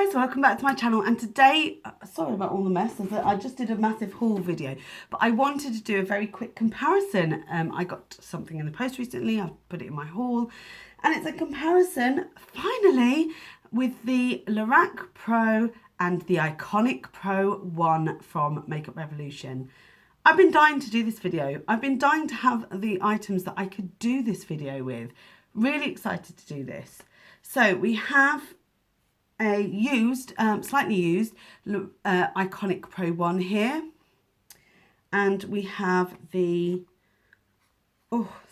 guys, welcome back to my channel, and today, sorry about all the mess, I just did a massive haul video, but I wanted to do a very quick comparison. I got something in the post recently, I've put it in my haul, and it's a comparison, finally, with the Lorac Pro and the Iconic Pro 1 from Makeup Revolution. I've been dying to do this video. I've been dying to have the items that I could do this video with. Really excited to do this. So we have a used, slightly used Iconic Pro 1 here, and we have the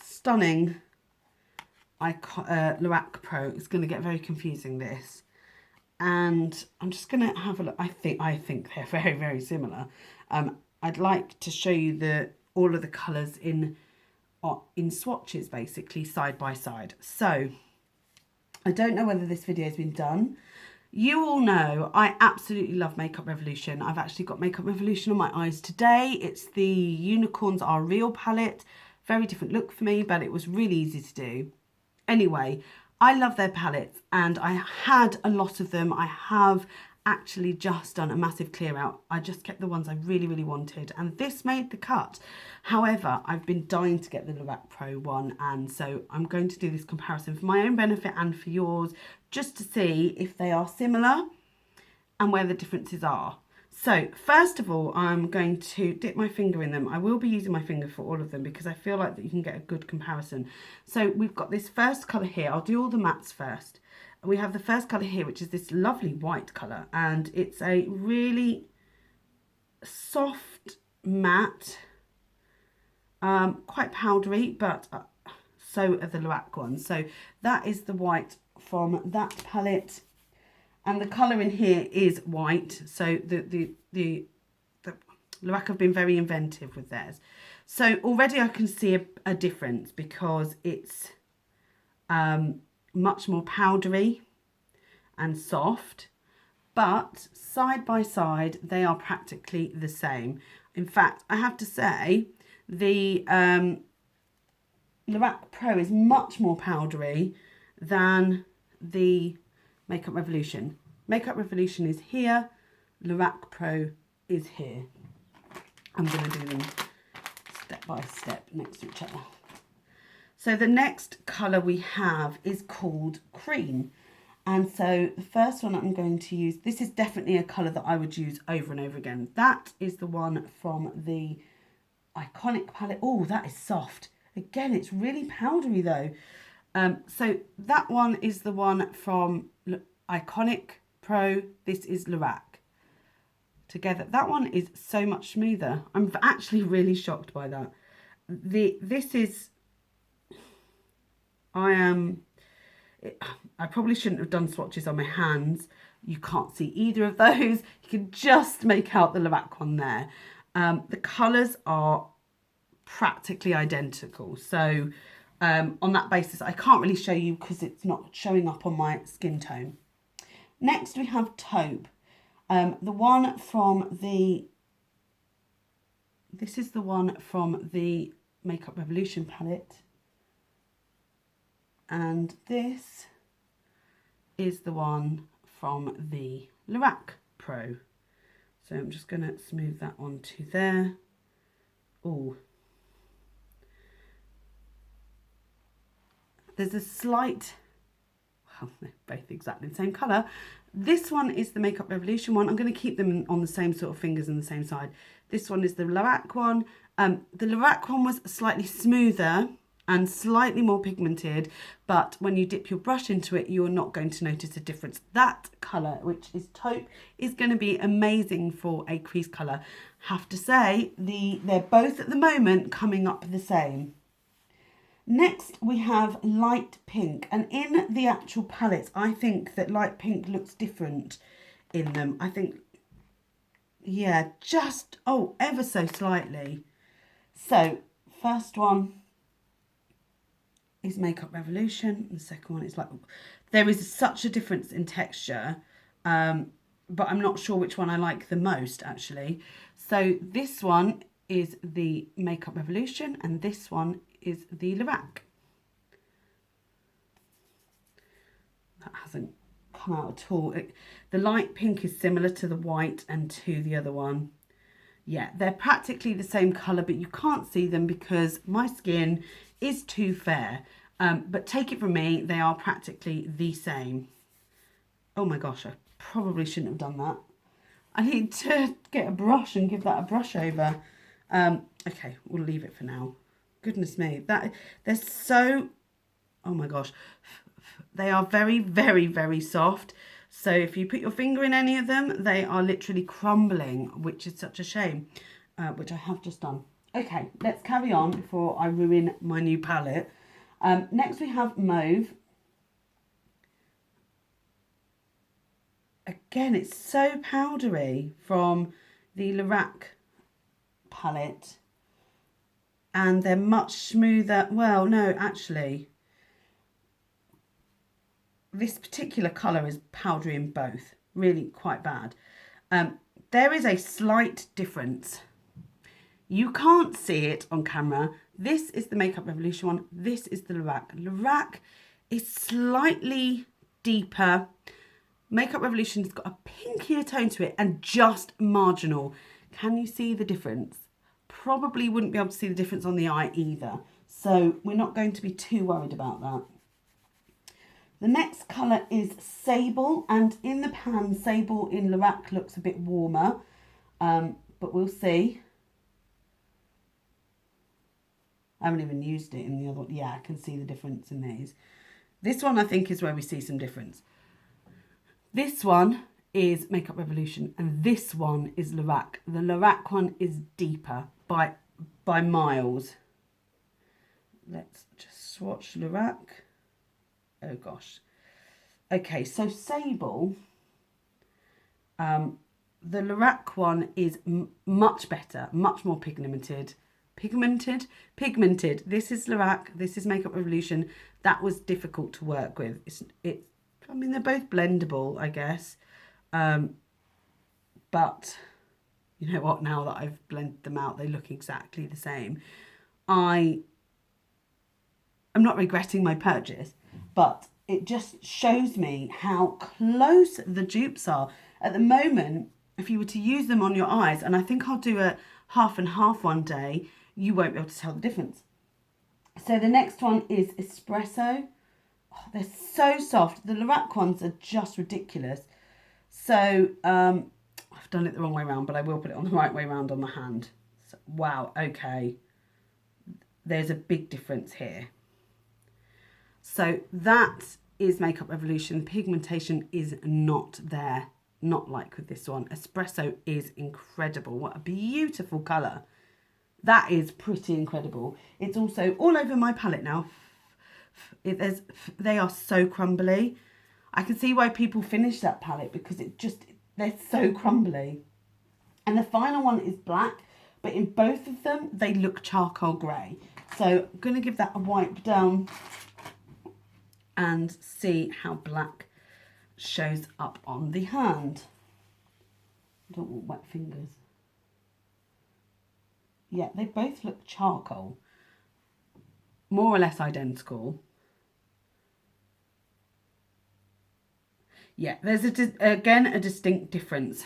stunning Lorac Pro. It's going to get very confusing, this, and I'm just going to have a look. I think they're very, very similar. I'd like to show you all of the colours in swatches, basically side by side. So I don't know whether this video has been done. You all know I absolutely love Makeup Revolution. I've actually got Makeup Revolution on my eyes today. It's the Unicorns Are Real palette. Very different look for me, but it was really easy to do. Anyway, I love their palettes, and I had a lot of them. I have actually just done a massive clear out. I just kept the ones I really, really wanted, and this made the cut. However, I've been dying to get the Lorac Pro 1, and so I'm going to do this comparison for my own benefit and for yours, just to see if they are similar and where the differences are. So first of all, I'm going to dip my finger in them. I will be using my finger for all of them because I feel like that you can get a good comparison. So we've got this first colour here. I'll do all the mattes first. We have the first colour here, which is this lovely white colour, and it's a really soft matte, quite powdery, but so are the Lorac ones. So that is the white from that palette, and the colour in here is white. So the Lorac have been very inventive with theirs. So already I can see a difference because it's much more powdery and soft, but side by side they are practically the same. In fact, I have to say the Lorac Pro is much more powdery than the Makeup Revolution. Makeup Revolution is here, Lorac Pro is here. I'm going to do them step by step next to each other. So the next colour we have is called Cream. And so the first one I'm going to use, this is definitely a colour that I would use over and over again. That is the one from the Iconic palette. Oh, that is soft. Again, it's really powdery though. So that one is the one from Iconic Pro. This is Lorac. Together, that one is so much smoother. I'm actually really shocked by that. This is... I probably shouldn't have done swatches on my hands. You can't see either of those. You can just make out the Lorac one there. The colours are practically identical. So on that basis, I can't really show you because it's not showing up on my skin tone. Next, we have Taupe. The one from the... This is the one from the Makeup Revolution palette. And this is the one from the Lorac Pro. So I'm just going to smooth that onto there. Oh, there's a slight, well, they're both exactly the same colour. This one is the Makeup Revolution one. I'm going to keep them on the same sort of fingers and the same side. This one is the Lorac one. The Lorac one was slightly smoother and slightly more pigmented, but when you dip your brush into it, you're not going to notice a difference. That colour, which is Taupe, is going to be amazing for a crease colour. Have to say, they're both at the moment coming up the same. Next, we have Light Pink, and in the actual palettes, I think that Light Pink looks different in them. I think, yeah, just, ever so slightly. So, first one is Makeup Revolution, and the second one is like, there is such a difference in texture, but I'm not sure which one I like the most actually. So this one is the Makeup Revolution, and this one is the Lorac. That hasn't come out at all. The light pink is similar to the white and to the other one. Yeah, they're practically the same colour, but you can't see them because my skin is too fair. But take it from me, they are practically the same. Oh my gosh, I probably shouldn't have done that. I need to get a brush and give that a brush over. Okay, we'll leave it for now. Goodness me, they're so, oh my gosh, they are very, very, very soft. So if you put your finger in any of them, they are literally crumbling, which is such a shame, which I have just done. Okay, let's carry on before I ruin my new palette. Next we have Mauve. Again, it's so powdery from the Lorac palette. And they're much smoother. Well, no, actually, this particular colour is powdery in both. Really quite bad. There is a slight difference. You can't see it on camera. This is the Makeup Revolution one. This is the Lorac. Lorac is slightly deeper. Makeup Revolution's got a pinkier tone to it and just marginal. Can you see the difference? Probably wouldn't be able to see the difference on the eye either. So we're not going to be too worried about that. The next colour is Sable, and in the pan, Sable in Lorac looks a bit warmer, but we'll see. I haven't even used it in the other. Yeah, I can see the difference in these. This one I think is where we see some difference. This one is Makeup Revolution and this one is Lorac. The Lorac one is deeper by miles. Let's just swatch Lorac. Oh gosh. Okay, so Sable, the Lorac one is much better, much more pigmented. Pigmented. This is Lorac, this is Makeup Revolution. That was difficult to work with. I mean, they're both blendable, I guess. But you know what, now that I've blended them out, they look exactly the same. I'm not regretting my purchase, but it just shows me how close the dupes are. At the moment, if you were to use them on your eyes, and I think I'll do a half and half one day, you won't be able to tell the difference. So the next one is Espresso. Oh, they're so soft. The Lorac ones are just ridiculous. So I've done it the wrong way around, but I will put it on the right way around on the hand. So, wow, okay. There's a big difference here. So that is Makeup Revolution. Pigmentation is not there. Not like with this one. Espresso is incredible. What a beautiful colour. That is pretty incredible. It's also all over my palette now. They are so crumbly. I can see why people finish that palette because they're so crumbly. And the final one is black, but in both of them, they look charcoal grey. So I'm going to give that a wipe down and see how black shows up on the hand. I don't want wet fingers. Yeah, they both look charcoal. More or less identical. Yeah, there's again a distinct difference.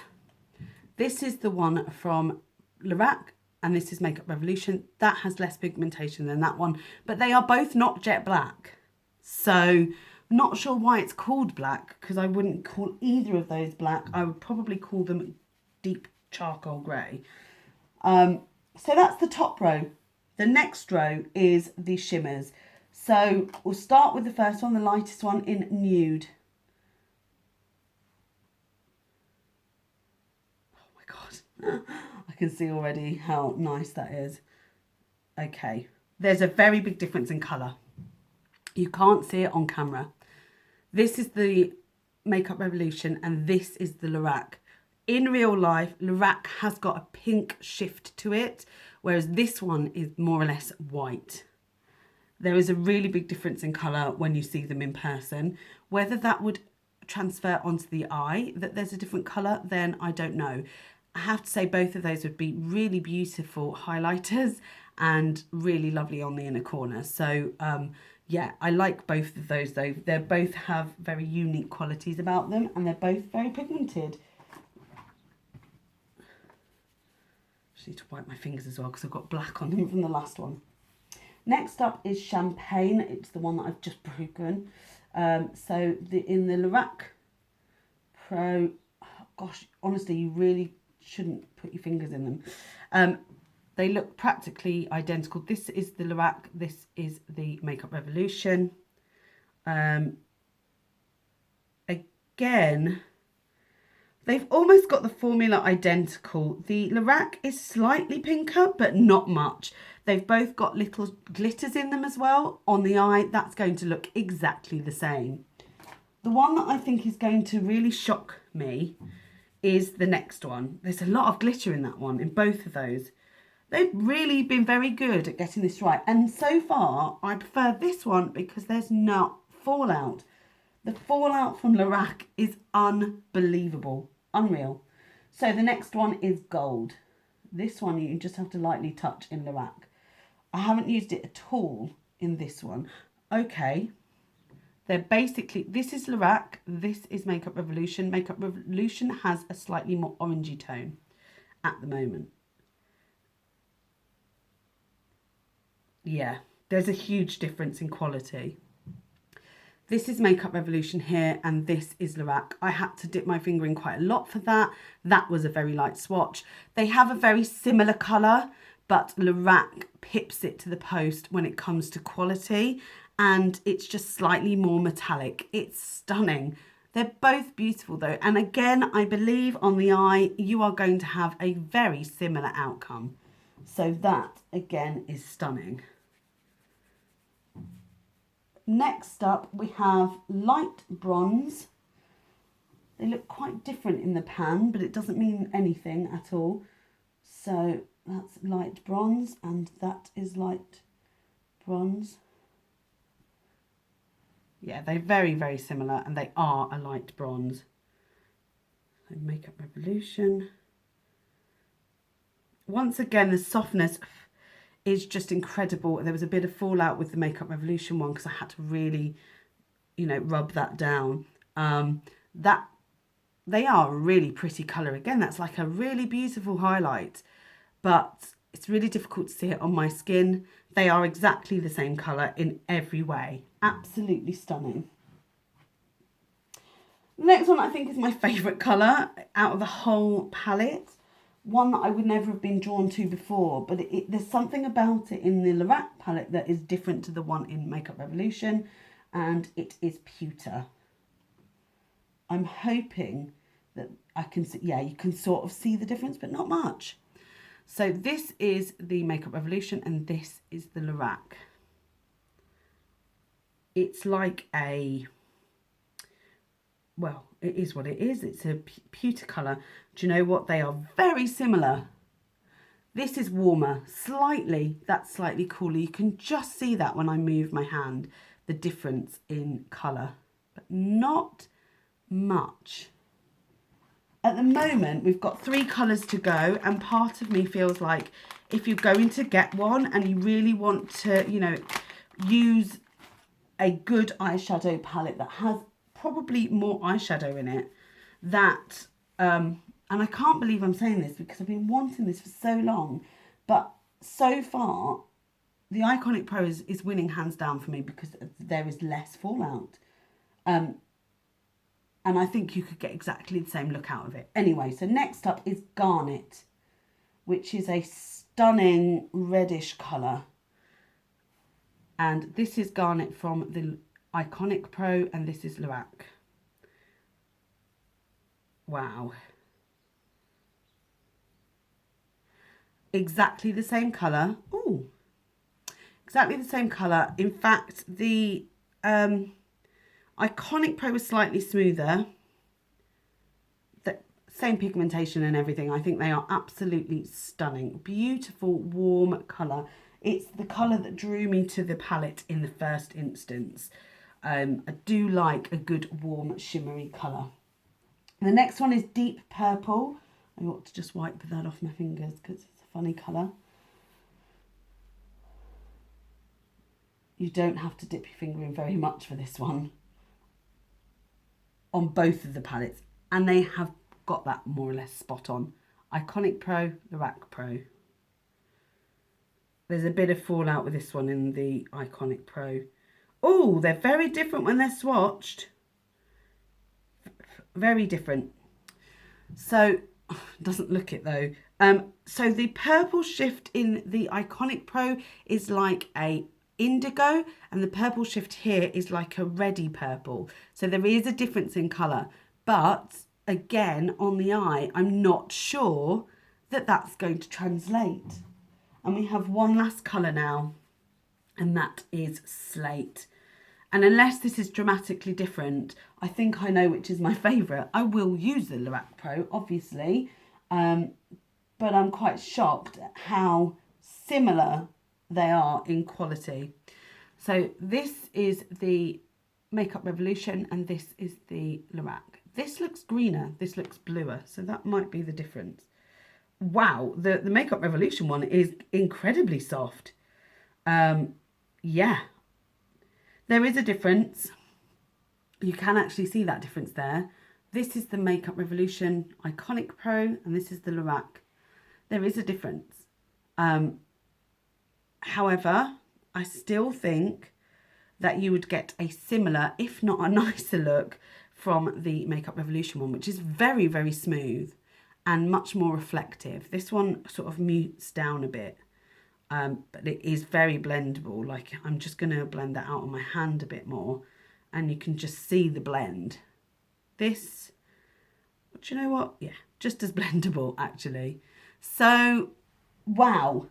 This is the one from Lorac and this is Makeup Revolution. That has less pigmentation than that one, but they are both not jet black. So not sure why it's called black, because I wouldn't call either of those black. I would probably call them deep charcoal grey. So that's the top row. The next row is the shimmers. So we'll start with the first one, the lightest one in Nude. Oh my God, I can see already how nice that is. Okay, there's a very big difference in colour. You can't see it on camera. This is the Makeup Revolution and this is the Lorac. In real life, Lorac has got a pink shift to it, whereas this one is more or less white. There is a really big difference in colour when you see them in person. Whether that would transfer onto the eye, that there's a different colour, then I don't know. I have to say both of those would be really beautiful highlighters and really lovely on the inner corner. So Yeah, I like both of those though. They both have very unique qualities about them, and they're both very pigmented. Just need to wipe my fingers as well because I've got black on them from the last one. Next up is Champagne. It's the one that I've just broken. So in the Lorac Pro, oh gosh, honestly, you really shouldn't put your fingers in them. They look practically identical. This is the Lorac, this is the Makeup Revolution. Again, they've almost got the formula identical. The Lorac is slightly pinker, but not much. They've both got little glitters in them as well. On the eye, that's going to look exactly the same. The one that I think is going to really shock me is the next one. There's a lot of glitter in that one, in both of those. They've really been very good at getting this right. And so far, I prefer this one because there's not fallout. The fallout from Lorac is unbelievable, unreal. So the next one is Gold. This one you just have to lightly touch in Lorac. I haven't used it at all in this one. Okay, they're basically, this is Lorac, this is Makeup Revolution. Makeup Revolution has a slightly more orangey tone at the moment. Yeah, there's a huge difference in quality. This is Makeup Revolution here, and this is Lorac. I had to dip my finger in quite a lot for that. That was a very light swatch. They have a very similar colour, but Lorac pips it to the post when it comes to quality, and it's just slightly more metallic. It's stunning. They're both beautiful though, and again, I believe on the eye, you are going to have a very similar outcome. So that, again, is stunning. Next up, we have Light Bronze. They look quite different in the pan, but it doesn't mean anything at all. So that's Light Bronze, and that is Light Bronze. Yeah, they're very, very similar, and they are a light bronze. So Makeup Revolution. Once again, the softness is just incredible. There was a bit of fallout with the Makeup Revolution one because I had to really, you know, rub that down. They are a really pretty colour. Again, that's like a really beautiful highlight, but it's really difficult to see it on my skin. They are exactly the same colour in every way. Absolutely stunning. The next one I think is my favourite colour out of the whole palette. One that I would never have been drawn to before, but there's something about it in the Lorac palette that is different to the one in Makeup Revolution, and it is pewter. I'm hoping that I can see, yeah, you can sort of see the difference, but not much. So this is the Makeup Revolution, and this is the Lorac. It's like a, well, it is what it is. It's a pewter colour. Do you know what? They are very similar. This is warmer, slightly. That's slightly cooler. You can just see that when I move my hand, the difference in colour, but not much. At the moment, we've got 3 colours to go, and part of me feels like if you're going to get one and you really want to, you know, use a good eyeshadow palette that has probably more eyeshadow in it, that, and I can't believe I'm saying this because I've been wanting this for so long, but so far, the Iconic Pro is winning hands down for me because there is less fallout. And I think you could get exactly the same look out of it. Anyway, so next up is Garnet, which is a stunning reddish colour. And this is Garnet from the Iconic Pro, and this is Lorac. Wow. Exactly the same colour. Ooh. Exactly the same colour. In fact, the Iconic Pro was slightly smoother. The same pigmentation and everything. I think they are absolutely stunning. Beautiful, warm colour. It's the colour that drew me to the palette in the first instance. I do like a good, warm, shimmery colour. The next one is Deep Purple. I ought to just wipe that off my fingers because it's a funny colour. You don't have to dip your finger in very much for this one on both of the palettes, and they have got that more or less spot on. Iconic Pro, Lorac Pro. There's a bit of fallout with this one in the Iconic Pro. Oh, they're very different when they're swatched. Very different. So, doesn't look it though. So the purple shift in the Iconic Pro is like a indigo, and the purple shift here is like a reddy purple. So there is a difference in colour, but again, on the eye, I'm not sure that that's going to translate. And we have one last colour now, and that is Slate. And unless this is dramatically different, I think I know which is my favourite. I will use the Lorac Pro, obviously, but I'm quite shocked at how similar they are in quality. So this is the Makeup Revolution, and this is the Lorac. This looks greener, this looks bluer, so that might be the difference. Wow, the Makeup Revolution one is incredibly soft. Yeah, there is a difference. You can actually see that difference there. This is the Makeup Revolution Iconic Pro, and this is the Lorac. There is a difference. However, I still think that you would get a similar, if not a nicer look from the Makeup Revolution one, which is very, very smooth and much more reflective. This one sort of mutes down a bit, but it is very blendable. Like, I'm just going to blend that out on my hand a bit more, and you can just see the blend. This, but you know what? Yeah, just as blendable, actually. So, wow.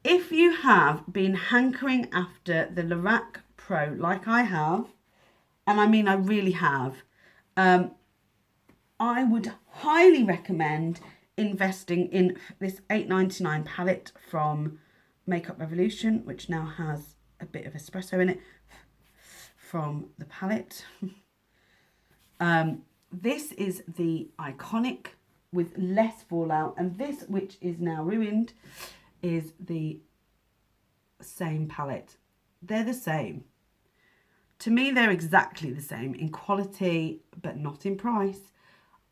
If you have been hankering after the Lorac Pro like I have, and I mean I really have, I would highly recommend investing in this £8.99 palette from Makeup Revolution, which now has a bit of espresso in it from the palette. This is the Iconic with less fallout, and this, which is now ruined, is the same palette. They're the same. To me, they're exactly the same in quality, but not in price.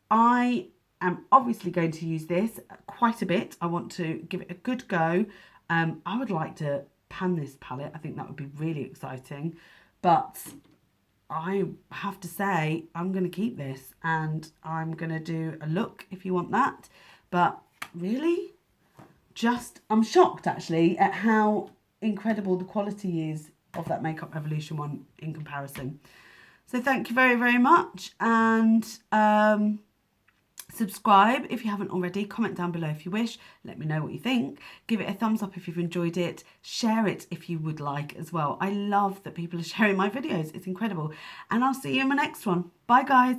I am obviously going to use this quite a bit. I want to give it a good go. I would like to pan this palette. I think that would be really exciting. But I have to say, I'm going to keep this, and I'm going to do a look if you want that. But really, I'm shocked actually at how incredible the quality is of that Makeup Revolution one in comparison. So thank you very, very much, and subscribe if you haven't already. Comment down below if you wish. Let me know what you think. Give it a thumbs up if you've enjoyed it. Share it if you would like as well. I love that people are sharing my videos. It's incredible. And I'll see you in my next one. Bye, guys.